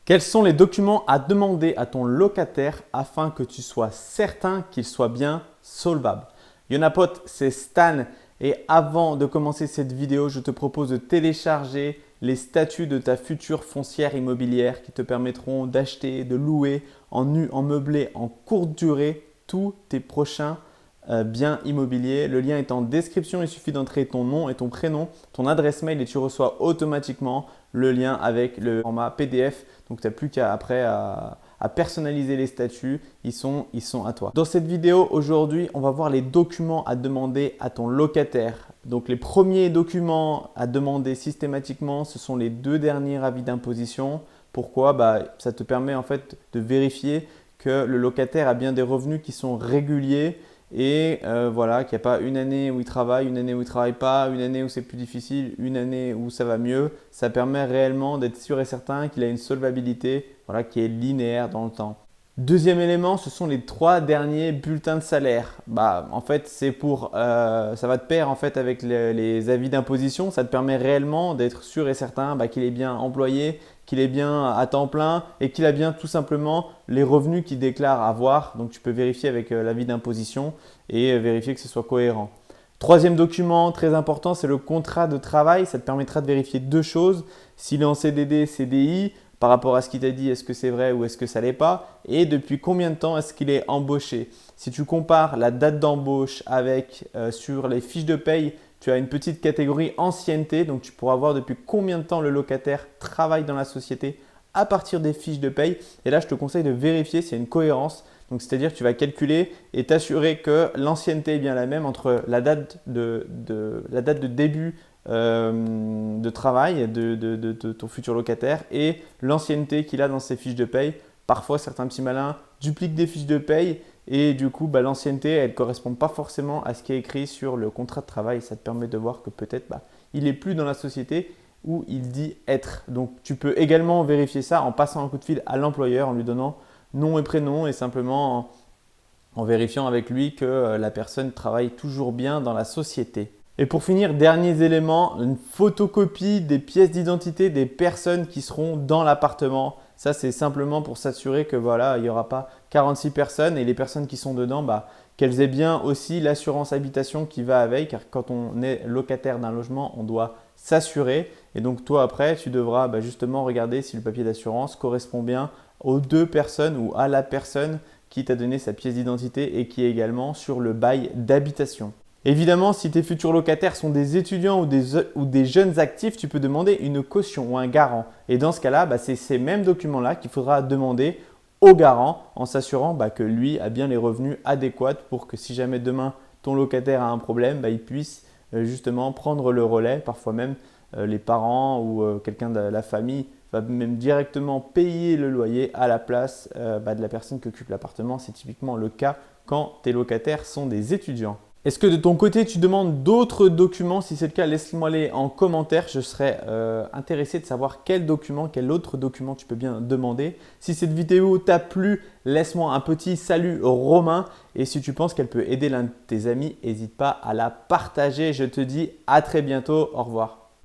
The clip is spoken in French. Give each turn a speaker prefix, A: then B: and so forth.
A: Quels sont les documents à demander à ton locataire afin que tu sois certain qu'ils soient bien solvables? Yonapote, c'est Stan et avant de commencer cette vidéo, je te propose de télécharger les statuts de ta future foncière immobilière qui te permettront d'acheter, de louer en nu, en meublé, en courte durée tous tes prochains biens immobiliers. Le lien est en description, il suffit d'entrer ton nom et ton prénom, ton adresse mail et tu reçois automatiquement le lien avec le format PDF. Donc tu n'as plus qu'à après à personnaliser les statuts, ils sont à toi. Dans cette vidéo aujourd'hui, on va voir les documents à demander à ton locataire. Donc les premiers documents à demander systématiquement, ce sont les 2 derniers avis d'imposition. Pourquoi? Ça te permet en fait de vérifier que le locataire a bien des revenus qui sont réguliers et voilà, qu'il n'y a pas une année où il travaille, une année où il ne travaille pas, une année où c'est plus difficile, une année où ça va mieux. Ça permet réellement d'être sûr et certain qu'il a une solvabilité voilà, qui est linéaire dans le temps. Deuxième élément, ce sont les 3 derniers bulletins de salaire. En fait, c'est pour, ça va de pair en fait avec les avis d'imposition. Ça te permet réellement d'être sûr et certain qu'il est bien employé, qu'il est bien à temps plein et qu'il a bien tout simplement les revenus qu'il déclare avoir. Donc, tu peux vérifier avec l'avis d'imposition et vérifier que ce soit cohérent. Troisième document très important, c'est le contrat de travail. Ça te permettra de vérifier 2 choses. S'il est en CDD, CDI, par rapport à ce qu'il t'a dit, est-ce que c'est vrai ou est-ce que ça ne l'est pas? Et depuis combien de temps est-ce qu'il est embauché? Si tu compares la date d'embauche avec sur les fiches de paye, tu as une petite catégorie ancienneté. Donc, tu pourras voir depuis combien de temps le locataire travaille dans la société à partir des fiches de paye. Et là, je te conseille de vérifier s'il y a une cohérence. Donc, c'est-à-dire que tu vas calculer et t'assurer que l'ancienneté est bien la même entre la date de début de travail de ton futur locataire et l'ancienneté qu'il a dans ses fiches de paye. Parfois, certains petits malins dupliquent des fiches de paye et du coup, l'ancienneté, elle ne correspond pas forcément à ce qui est écrit sur le contrat de travail. Ça te permet de voir que peut-être il n'est plus dans la société où il dit être. Donc, tu peux également vérifier ça en passant un coup de fil à l'employeur, en lui donnant nom et prénom et simplement en vérifiant avec lui que la personne travaille toujours bien dans la société. Et pour finir, derniers éléments, une photocopie des pièces d'identité des personnes qui seront dans l'appartement. Ça, c'est simplement pour s'assurer que voilà, il n'y aura pas 46 personnes et les personnes qui sont dedans, qu'elles aient bien aussi l'assurance habitation qui va avec. Car quand on est locataire d'un logement, on doit s'assurer. Et donc toi, après, tu devras justement regarder si le papier d'assurance correspond bien aux 2 personnes ou à la personne qui t'a donné sa pièce d'identité et qui est également sur le bail d'habitation. Évidemment, si tes futurs locataires sont des étudiants ou des jeunes actifs, tu peux demander une caution ou un garant. Et dans ce cas-là, c'est ces mêmes documents-là qu'il faudra demander au garant en s'assurant que lui a bien les revenus adéquats pour que si jamais demain ton locataire a un problème, il puisse justement prendre le relais. Parfois même les parents ou quelqu'un de la famille va même directement payer le loyer à la place de la personne qui occupe l'appartement. C'est typiquement le cas quand tes locataires sont des étudiants. Est-ce que de ton côté, tu demandes d'autres documents? Si c'est le cas, laisse-moi les en commentaire. Je serais intéressé de savoir quel autre document tu peux bien demander. Si cette vidéo t'a plu, laisse-moi un petit salut romain. Et si tu penses qu'elle peut aider l'un de tes amis, n'hésite pas à la partager. Je te dis à très bientôt. Au revoir.